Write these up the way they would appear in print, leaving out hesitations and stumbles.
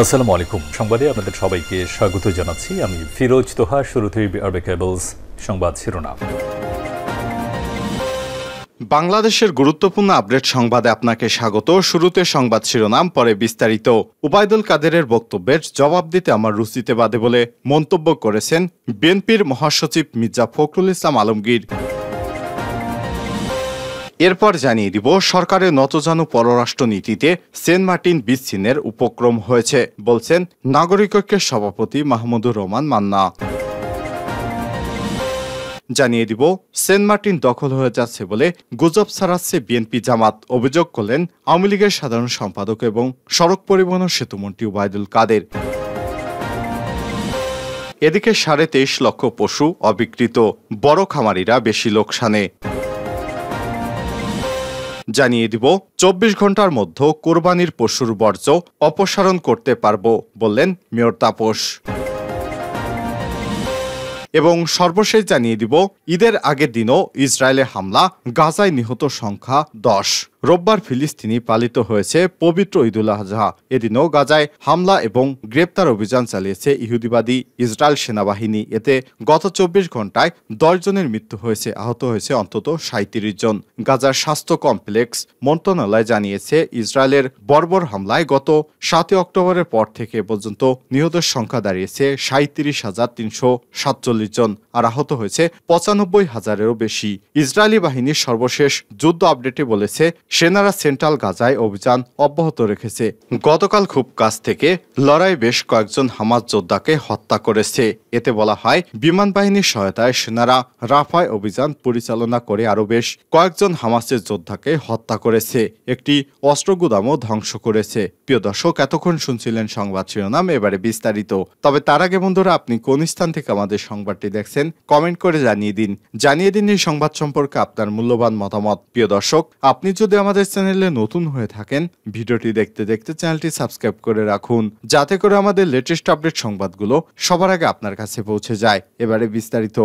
আসসালামু আলাইকুম। সংবাদে আপনাদের সবাইকে স্বাগত জানাচ্ছি। আমি ফিরোজ তোহা। শুরুতেই আরবে কেবলস সংবাদ শিরোনাম। বাংলাদেশের গুরুত্বপূর্ণ আপডেট সংবাদে আপনাকে স্বাগত। শুরুতে সংবাদ শিরোনাম, পরে বিস্তারিত। ওবায়দুল কাদেরের বক্তব্যের জবাব দিতে আমার রুচিতে বাদে বলে মন্তব্য করেছেন বিএনপির মহাসচিব মির্জা ফখরুল ইসলাম আলমগীর। এরপর জানিয়ে দিব, সরকারের নতজানু পররাষ্ট্র নীতিতে সেন্ট মার্টিন বিচ্ছিন্নের উপক্রম হয়েছে বলছেন নাগরিক ঐক্যের সভাপতি মাহমুদুর রহমান মান্না। জানিয়ে দিব, সেন্ট মার্টিন দখল হয়ে যাচ্ছে বলে গুজব ছড়াচ্ছে বিএনপি জামাত, অভিযোগ করলেন আওয়ামী লীগের সাধারণ সম্পাদক এবং সড়ক পরিবহন ও সেতুমন্ত্রী ওবায়দুল কাদের। এদিকে 23.5 লক্ষ পশু অবিকৃত, বড় খামারিরা বেশি লোকসানে। জানিয়ে দিব, 24 ঘন্টার মধ্যে কোরবানির পশুর বর্জ্য অপসারণ করতে পারব বললেন মেয়র তাপস। এবং সর্বশেষ জানিয়ে দিব, ঈদের আগের দিনও ইসরায়েলে হামলা, গাজায় নিহত সংখ্যা 10। রোববার ফিলিস্তিনি পালিত হয়েছে পবিত্র ঈদুল আজহা। এদিনও গাজায় হামলা এবং গ্রেপ্তার অভিযান চালিয়েছে ইহুদিবাদী ইসরায়েল সেনাবাহিনী। এতে গত 24 ঘন্টায় 10 জনের মৃত্যু হয়েছে, আহত হয়েছে অন্তত 37 জন। গাজার স্বাস্থ্য কমপ্লেক্স মন্ত্রণালয় জানিয়েছে, ইসরায়েলের বর্বর হামলায় গত 7 অক্টোবরের পর থেকে পর্যন্ত নিহতের সংখ্যা দাঁড়িয়েছে 37,347 জন, আর আহত হয়েছে 95,000-এরও বেশি। ইসরায়েলি বাহিনীর সর্বশেষ যুদ্ধ আপডেটে বলেছে, সেনারা সেন্ট্রাল গাজায় অভিযান অব্যাহত রেখেছে। গতকাল খুব কাছ থেকে লড়াই বেশ কয়েকজন হামাস যোদ্ধাকে হত্যা করেছে। এতে বলা হয়, বিমান বাহিনীর সহায়তায় সেনারা রাফায় অভিযান পরিচালনা করে আরও বেশ কয়েকজন হামাসের যোদ্ধাকে হত্যা করেছে, একটি অস্ত্র গুদামও ধ্বংস করেছে। প্রিয় দর্শক, এতক্ষণ শুনছিলেন সংবাদ শিরোনাম, এবারে বিস্তারিত। তবে তার আগে বন্ধুরা, আপনি কোন স্থান থেকে আমাদের সংবাদটি দেখছেন কমেন্ট করে জানিয়ে দিন এই সংবাদ সম্পর্কে আপনার মূল্যবান মতামত। প্রিয় দর্শক, আপনি যদি আমাদের চ্যানেলে নতুন হয়ে থাকেন, ভিডিওটি দেখতে দেখতে চ্যানেলটি সাবস্ক্রাইব করে রাখুন, যাতে করে আমাদের লেটেস্ট আপডেট সংবাদগুলো সবার আগে আপনার কাছে পৌঁছে যায়। এবারে বিস্তারিত।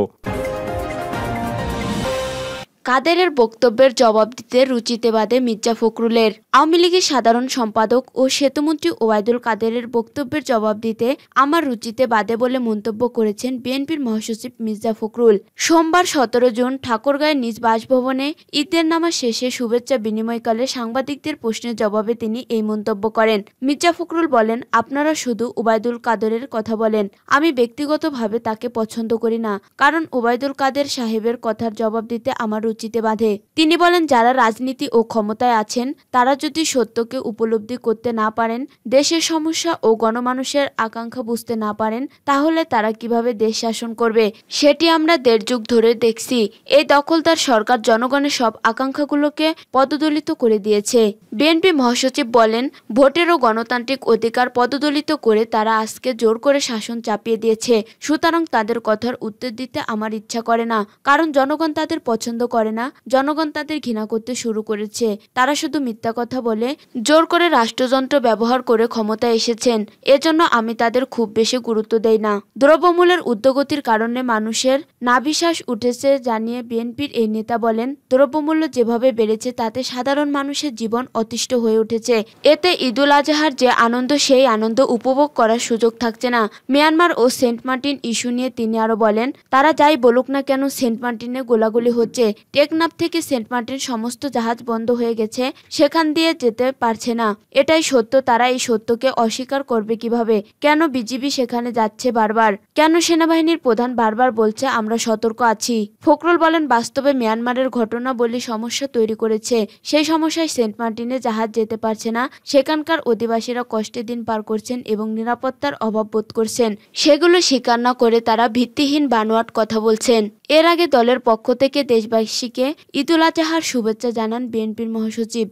কাদেরের বক্তব্যের জবাব দিতে রুচিতে বাদে মির্জা ফখরুলের। আওয়ামী লীগের সাধারণ সম্পাদক ও সেতুমন্ত্রী ওবায়দুল কাদেরের বক্তব্যের জবাব দিতে আমার রুচিতে বাদে বলে মন্তব্য করেছেন বিএনপির মহাসচিব মির্জা ফখরুল। সোমবার 17 জুন ঠাকুরগাঁয়ের নিজ বাসভবনে ঈদের নামাজ শেষে শুভেচ্ছা বিনিময়কালে সাংবাদিকদের প্রশ্নের জবাবে তিনি এই মন্তব্য করেন। মির্জা ফখরুল বলেন, আপনারা শুধু ওবায়দুল কাদেরের কথা বলেন, আমি ব্যক্তিগতভাবে তাকে পছন্দ করি না, কারণ ওবায়দুল কাদের সাহেবের কথার জবাব দিতে আমার রুচিতে বাঁধে। তিনি বলেন, যারা রাজনীতি ও ক্ষমতায় আছেন তারা যদি সত্যকে উপলব্ধি করতে না পারেন, দেশের সমস্যা ও গণমানুষের আকাঙ্ক্ষা বুঝতে না পারেন, তাহলে তারা কিভাবে দেশ শাসন করবে? সেটি আমরা 1.5 যুগ ধরে দেখছি। এই দখলদার সরকার জনগণের সব আকাঙ্ক্ষাগুলোকে পদদলিত করে দিয়েছে। বিএনপি মহাসচিব বলেন, ভোটের ও গণতান্ত্রিক অধিকার পদদলিত করে তারা আজকে জোর করে শাসন চাপিয়ে দিয়েছে। সুতরাং তাদের কথার উত্তর দিতে আমার ইচ্ছা করে না, কারণ জনগণ তাদের পছন্দ করে না, জনগণ তাদের ঘৃণা করতে শুরু করেছে। তারা শুধু মিথ্যা কথা বলে জোর করে রাষ্ট্রযন্ত্র ব্যবহার করে ক্ষমতায় এসেছেন। এজন্য আমি তাদের খুব বেশি গুরুত্ব দেই না। দ্রব্যমূল্যের ঊর্ধ্বগতির কারণে মানুষের নাভিশ্বাস উঠেছে জানিয়ে বিএনপির এই নেতা বলেন, দ্রব্যমূল্য যেভাবে বেড়েছে তাতে সাধারণ মানুষের জীবন অতিষ্ঠ হয়ে উঠেছে। এতে ঈদুল আজহার যে আনন্দ, সেই আনন্দ উপভোগ করার সুযোগ থাকছে না। মিয়ানমার ও সেন্ট মার্টিন ইস্যু নিয়ে তিনি আরো বলেন, তারা যাই বলুক না কেন, সেন্ট মার্টিনে গোলাগুলি হচ্ছে। টেকনাফ থেকে সেন্ট মার্টিন সমস্ত জাহাজ বন্ধ হয়ে গেছে, সেখান দিয়ে যেতে পারছে না। এটাই সত্য। তারা এই সত্যকে অস্বীকার করবে কিভাবে? কেন বিজিবি সেখানে যাচ্ছে বারবার? কেন সেনাবাহিনীর প্রধান বারবার বলছে আমরা সতর্ক আছি? ফখরুল বলেন, বাস্তবে মিয়ানমারের ঘটনা বলে সমস্যা তৈরি করেছে। সেই সমস্যায় সেন্ট মার্টিনে জাহাজ যেতে পারছে না। সেখানকার অধিবাসীরা কষ্টে দিন পার করছেন এবং নিরাপত্তার অভাব বোধ করছেন। সেগুলো স্বীকার না করে তারা ভিত্তিহীন বানোয়াট কথা বলছেন। এর আগে দলের পক্ষ থেকে দেশবাসীকে ঈদুল আজহার শুভেচ্ছা জানান বিএনপির মহাসচিব।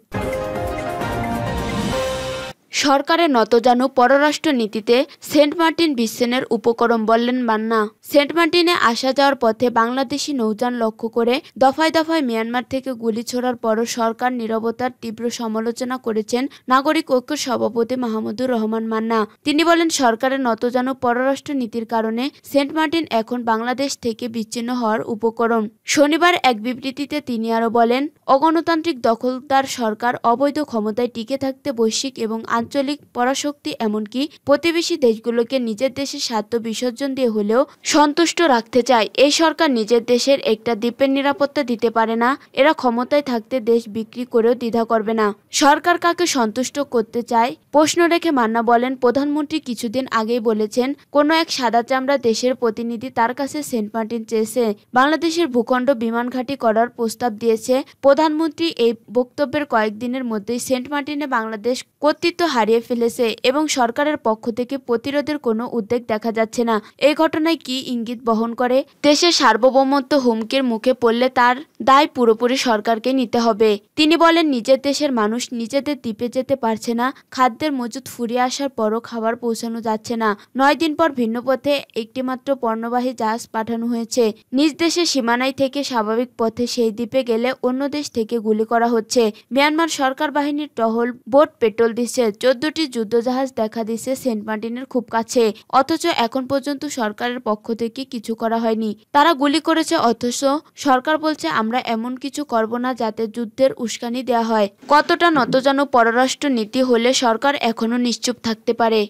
সরকারের নতজানু পররাষ্ট্র নীতিতে সেন্ট মার্টিন বিচ্ছিন্নের উপক্রম বললেন মান্না। সেন্ট মার্টিনে আসা যাওয়ার পথে বাংলাদেশি নৌযান লক্ষ্য করে দফায় দফায় মিয়ানমার থেকে গুলি ছোড়ার পরও সরকার নীরবতার তীব্র সমালোচনা করেছেন নাগরিক ঐক্যের সভাপতি মাহমুদুর রহমান মান্না। তিনি বলেন, সরকারের নতজানু পররাষ্ট্র নীতির কারণে সেন্ট মার্টিন এখন বাংলাদেশ থেকে বিচ্ছিন্ন হওয়ার উপক্রম। শনিবার এক বিবৃতিতে তিনি আরো বলেন, অগণতান্ত্রিক দখলদার সরকার অবৈধ ক্ষমতায় টিকে থাকতে বৈশ্বিক এবং আঞ্চলিক পরাশক্তি এমনকি প্রতিবেশী দেশগুলোকে নিজের দেশের স্বার্থ বিসর্জন দিয়ে হলেও সন্তুষ্ট রাখতে চায়। এই সরকার নিজের দেশের একটা দ্বীপের নিরাপত্তা দিতে পারে না। এরা ক্ষমতায় থাকতে দেশ বিক্রি করেও দ্বিধা করবে না। সরকার কাকে সন্তুষ্ট করতে চায় প্রশ্ন রেখে মান্না বলেন, প্রধানমন্ত্রী কিছুদিন আগেই বলেছেন কোনো এক সাদা চামড়া দেশের প্রতিনিধি তার কাছে সেন্ট মার্টিন চেয়েছে, বাংলাদেশের ভূখণ্ড বিমান ঘাঁটি করার প্রস্তাব দিয়েছে। প্রধানমন্ত্রী এই বক্তব্যের কয়েকদিনের মধ্যেই সেন্ট মার্টিনে বাংলাদেশ কর্তৃত্ব হারিয়ে ফেলেছে এবং সরকারের পক্ষ থেকে প্রতিরোধের কোনো উদ্যোগ দেখা যাচ্ছে না। এই ঘটনায় কি ইঙ্গিত বহন করে? দেশের সার্বভৌমত্ব হুমকির মুখে পড়লে তার দায় পুরোপুরি সরকারকে নিতে হবে। তিনি বলেন, নিজের দেশের মানুষ নিজেদের দ্বীপে যেতে পারছে না, খাদ্যের মজুদ ফুরিয়ে আসার পরও খাবার পৌঁছানো যাচ্ছে না। 9 দিন পর ভিন্ন পথে একটিমাত্র পণ্যবাহী জাহাজ পাঠানো হয়েছে। নিজ দেশের সীমানায় থেকে স্বাভাবিক পথে সেই দ্বীপে গেলে অন্য দেশ থেকে গুলি করা হচ্ছে। মিয়ানমার সরকার বাহিনীর টহল বোট পেট্রোল দিচ্ছে। 14টি যুদ্ধজাহাজ দেখা দিচ্ছে সেন্ট মার্টিনের খুব কাছে, অথচ এখন পর্যন্ত সরকারের পক্ষ থেকে কিছু করা হয়নি। তারা গুলি করেছে, অথচ সরকার বলছে আমরা এমন কিছু করব না যাতে যুদ্ধের উস্কানি দেওয়া হয়। কতটা নতজানু পররাষ্ট্র নীতি হলে সরকার এখনো নিশ্চুপ থাকতে পারে?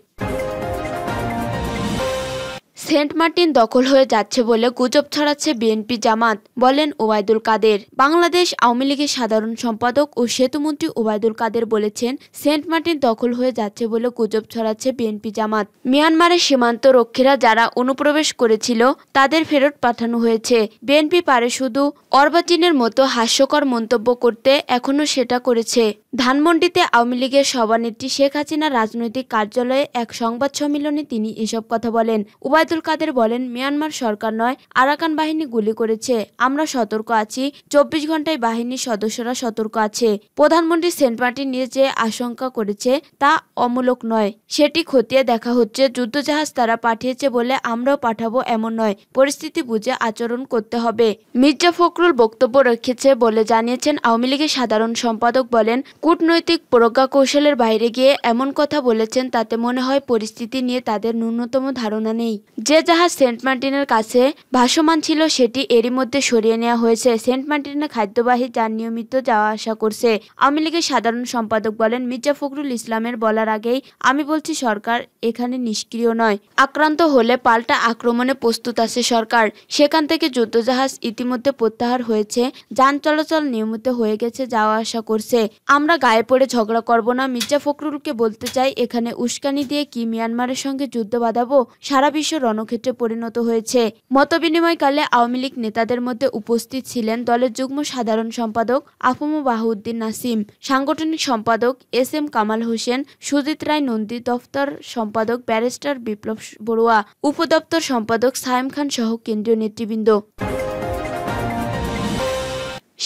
সেন্ট মার্টিন দখল হয়ে যাচ্ছে বলে গুজব ছড়াচ্ছে বিএনপি জামাত, বলেন ওবায়দুল কাদের। বাংলাদেশ আওয়ামী লীগের সাধারণ সম্পাদক ও সেতুমন্ত্রী ওবায়দুল কাদের বলেছেন, সেন্ট মার্টিন দখল হয়ে যাচ্ছে বলে গুজব ছড়াচ্ছে বিএনপি জামাত। মিয়ানমারের সীমান্ত রক্ষীরা যারা অনুপ্রবেশ করেছিল তাদের ফেরত পাঠানো হয়েছে। বিএনপি পারে শুধু অর্বাচীনের মতো হাস্যকর মন্তব্য করতে, এখনো সেটা করেছে। ধানমন্ডিতে আওয়ামী লীগের সভানেত্রী শেখ হাসিনার রাজনৈতিক কার্যালয়ে এক সংবাদ সম্মেলনে তিনি এসব কথা বলেন। ওবায়দুল কাদের বলেন, মিয়ানমার সরকার নয়, আরাকান বাহিনী গুলি করেছে। আমরা সতর্ক আছি, 24 ঘন্টায় বাহিনীর সদস্যরা সতর্ক আছে। প্রধানমন্ত্রী সেন্ট মার্টিন নিয়ে যে আশঙ্কা করেছে তা অমূলক নয়, সেটি খতিয়ে দেখা হচ্ছে। যুদ্ধজাহাজ তারা পাঠিয়েছে বলে আমরাও পাঠাবো এমন নয়, পরিস্থিতি বুঝে আচরণ করতে হবে। মির্জা ফখরুল বক্তব্য রেখেছে বলে জানিয়েছেন আওয়ামী লীগের সাধারণ সম্পাদক। বলেন, কূটনৈতিক প্রজ্ঞা কৌশলের বাইরে গিয়ে এমন কথা বলেছেন তাতে মনে হয় পরিস্থিতি নিয়ে তাদের ন্যূনতম ধারণা নেই। যে জাহাজ সেন্ট মার্টিনের কাছে ভাসমান ছিল সেটি এরই মধ্যে সরিয়ে নেওয়া হয়েছে। সেন্ট মার্টিনে খাদ্যবাহী যান নিয়মিত যাওয়া আসা করছে। আওয়ামী লীগের সাধারণ সম্পাদক বলেন, মির্জা ফখরুল ইসলামের বলার আগেই আমি বলছি সরকার এখানে নিষ্ক্রিয় নয়। আক্রান্ত হলে পাল্টা আক্রমণে প্রস্তুত আছে সরকার। সেখান থেকে যুদ্ধজাহাজ ইতিমধ্যে প্রত্যাহার হয়েছে, যান চলাচল নিয়মিত হয়ে গেছে, যাওয়া আসা করছে। আমরা গায়ে পড়ে ঝগড়া করব না। মির্জা ফখরুলকে বলতে চাই, এখানে উস্কানি দিয়ে কি মিয়ানমারের সঙ্গে যুদ্ধ বাঁধাবো? সারা বিশ্ব রণক্ষেত্রে পরিণত হয়েছে। মতবিনিময়কালে আওয়ামী লীগ নেতাদের মধ্যে উপস্থিত ছিলেন দলের যুগ্ম সাধারণ সম্পাদক আফম বাহাউদ্দিন নাসিম, সাংগঠনিক সম্পাদক এস.এম. কামাল হোসেন, সুজিত রায় নন্দী, দফতর সম্পাদক ব্যারিস্টার বিপ্লব বড়ুয়া, উপদপ্তর সম্পাদক সায়েম খান সহ কেন্দ্রীয় নেতৃবৃন্দ।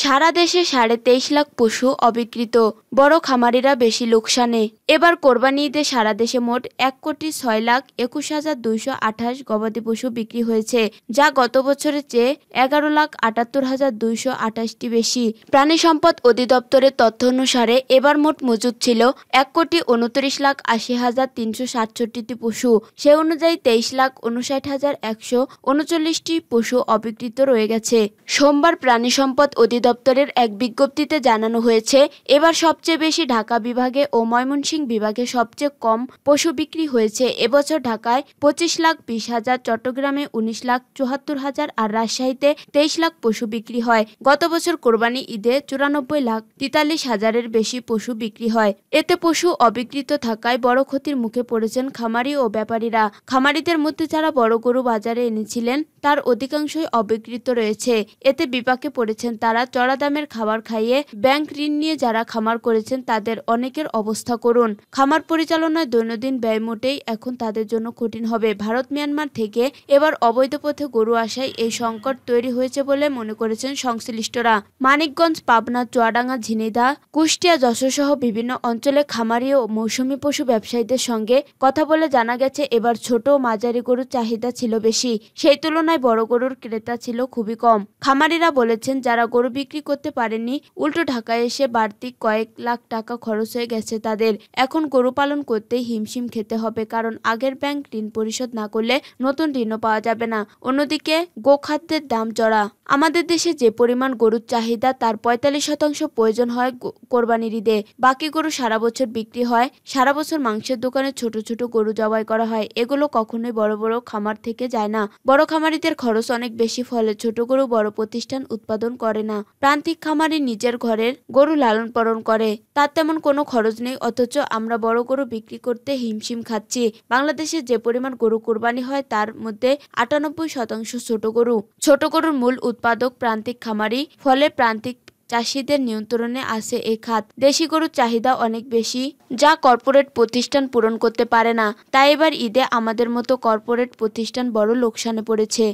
সারা দেশে 23.5 লাখ পশু অবিকৃত, বড় খামারিরা বেশি লোকসানে। এবার কোরবানি ঈদে সারা দেশে মোট 1,06,21,228 গবাদি পশু বিক্রি হয়েছে, যা গত বছরের চেয়ে 11,78,228টি বেশি। প্রাণী সম্পদ অধিদপ্তরের তথ্য অনুসারে এবার মোট মজুদ ছিল 1,29,80,367টি পশু। সে অনুযায়ী 23,59,139টি পশু অবিকৃত রয়ে গেছে। সোমবার প্রাণী সম্পদ দপ্তরের এক বিজ্ঞপ্তিতে জানানো হয়েছে, এবার সবচেয়ে বেশি ঢাকা বিভাগে ও ময়মনসিংহ বিভাগে সবচেয়ে কম পশু বিক্রি হয়েছে। এবছর ঢাকায় 25,20,000, চট্টগ্রামে 19,74,000 আর রাজশাহীতে 23 লাখ পশু বিক্রি হয়। গত বছর কোরবানি ঈদে 94,43,000-এর বেশি পশু বিক্রি হয়। এতে পশু অবিকৃত থাকায় বড় ক্ষতির মুখে পড়েছেন খামারি ও ব্যাপারীরা। খামারিদের মধ্যে যারা বড় গরু বাজারে এনেছিলেন তার অধিকাংশই অবিকৃত রয়েছে। এতে বিপাকে পড়েছেন তারা। চড়া দামের খাবার খাইয়ে ব্যাংক ঋণ নিয়ে যারা খামার করেছেন তাদের অনেকের অবস্থা করুন। খামার পরিচালনায় দৈনন্দিন ব্যয় মোটেই এখন তাদের জন্য কঠিন হবে। ভারত মিয়ানমার থেকে এবার অবৈধ পথে গরু আসায় এই সংকট তৈরি হয়েছে বলে মনে করেছেন সংশ্লিষ্টরা। মানিকগঞ্জ, পাবনা, চুয়াডাঙ্গা, ঝিনাইদহ, কুষ্টিয়া, যশোর সহ বিভিন্ন অঞ্চলে খামারি ও মৌসুমী পশু ব্যবসায়ীদের সঙ্গে কথা বলে জানা গেছে এবার ছোট ও মাঝারি গরুর চাহিদা ছিল বেশি, সেই তুলনায় বড় গরুর ক্রেতা ছিল খুবই কম। খামারিরা বলেছেন যারা গরু বিক্রি করতে পারেননি উল্টো ঢাকায় এসে বাড়তি কয়েক লাখ টাকা খরচ হয়ে গেছে তাদের। এখন গরু পালন করতে হিমশিম খেতে হবে, কারণ আগের ব্যাংক ঋণ পরিশোধ না করলে নতুন ঋণও পাওয়া যাবে না। অন্যদিকে গোখাদ্যের দাম চড়া। আমাদের দেশে যে পরিমাণ গরুর চাহিদা তার ৪৫% প্রয়োজন হয় কোরবানির ঈদে। বাকি গরু সারা বছর বিক্রি হয়। সারা বছর মাংসের দোকানে ছোট ছোট গরু জবাই করা হয়। এগুলো কখনোই বড় বড় খামার থেকে যায় না। বড় খামারিদের খরচ অনেক বেশি, ফলে ছোট গরু বড় প্রতিষ্ঠান উৎপাদন করে না। প্রান্তিক খামারি নিজের ঘরের গরু লালন পালন করে, তার তেমন কোনো খরচ নেই, অথচ আমরা বড় গরু বিক্রি করতে হিমশিম খাচ্ছি। বাংলাদেশে যে পরিমাণ গরু কোরবানি হয় তার মধ্যে ৯৮% ছোট গরু। ছোট গরুর মূল উৎপাদক প্রান্তিক খামারি, ফলে প্রান্তিক চাষিদের নিয়ন্ত্রণে আছে এ খাত। দেশি গরুর চাহিদা অনেক বেশি, যা কর্পোরেট প্রতিষ্ঠান পূরণ করতে পারে না। তাই এবার ঈদে আমাদের মতো কর্পোরেট প্রতিষ্ঠান বড় লোকসানে পড়েছে।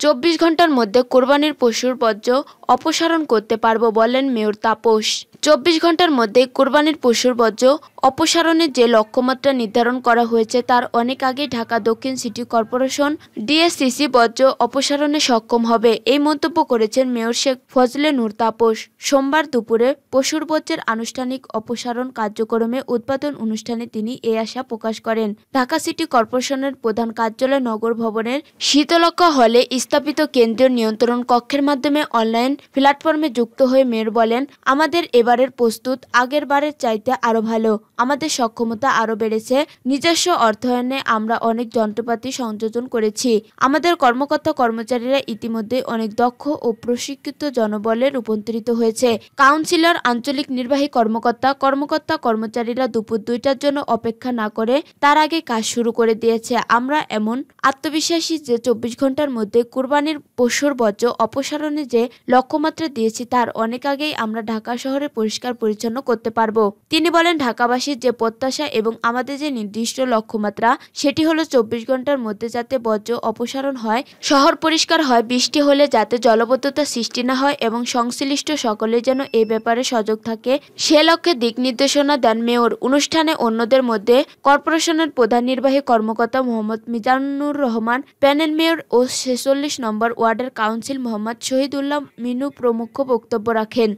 ২৪ ঘন্টার মধ্যে কোরবানির পশুর বর্জ্য অপসারণ করতে পারবো বলেন মেয়র তাপস। ২৪ ঘন্টার মধ্যে কোরবানির পশুর বর্জ্য অপসারণের যে লক্ষ্যমাত্রা নির্ধারণ করা হয়েছে তার অনেক আগে ঢাকা দক্ষিণ সিটি কর্পোরেশন ডিএসসিসি বর্জ্য অপসারণে সক্ষম হবে, এই মন্তব্য করেছেন মেয়র শেখ ফজলে নূর তাপস। সোমবার দুপুরে পশুর বর্জ্যের আনুষ্ঠানিক অপসারণ কার্যক্রমে উদ্বোধন অনুষ্ঠানে তিনি এই আশা প্রকাশ করেন। ঢাকা সিটি কর্পোরেশনের প্রধান কার্যালয় নগর ভবনের শীতলক্ষ্যা হলে স্থাপিত কেন্দ্রীয় নিয়ন্ত্রণ কক্ষের মাধ্যমে অনলাইন প্ল্যাটফর্মে যুক্ত হয়ে মেয়র বলেন, আমাদের এবারের প্রস্তুত আগের বারের চাইতে আরো ভালো। আমাদের সক্ষমতা আরো বেড়েছে। নিজস্ব অর্থায়নে আমরা অনেক যন্ত্রপাতি সংযোজন করেছি। আমাদের কর্মকর্তা কর্মচারীরা ইতিমধ্যে অনেক দক্ষ ও প্রশিক্ষিত জনবলে রূপান্তরিত হয়েছে। কাউন্সিলর, আঞ্চলিক নির্বাহী কর্মকর্তা কর্মচারীরা দুপুর ২টার জন্য অপেক্ষা না করে তার আগে কাজ শুরু করে দিয়েছে। আমরা এমন আত্মবিশ্বাসী যে ২৪ ঘন্টার মধ্যে কোরবানির পশুর বর্জ্য অপসারণে যে লক্ষ্যমাত্রা দিয়েছি তার অনেক আগেই আমরা ঢাকা শহরে পরিষ্কার পরিচ্ছন্ন করতে পারবো। তিনি বলেন, ঢাকাবাসীর যে প্রত্যাশা এবং আমাদের যে নির্দিষ্ট লক্ষ্যমাত্রা সেটি হলো ২৪ ঘন্টার মধ্যে যাতে বর্জ্য অপসারণ হয়, শহর পরিষ্কার হয়, বৃষ্টি হলে যাতে জলাবদ্ধতা সৃষ্টি না হয় এবং সংশ্লিষ্ট সকলে যেন এ ব্যাপারে সজাগ থাকে, সে লক্ষ্যে দিক নির্দেশনা দেন মেয়র। অনুষ্ঠানে অন্যদের মধ্যে কর্পোরেশনের প্রধান নির্বাহী কর্মকর্তা মোহাম্মদ মিজানুর রহমান, প্যানেল মেয়র ও ৪৬ নম্বর ওয়ার্ডের কাউন্সিল মোহাম্মদ শহীদুল্লাহ মিনু প্রমুখ বক্তব্য রাখেন।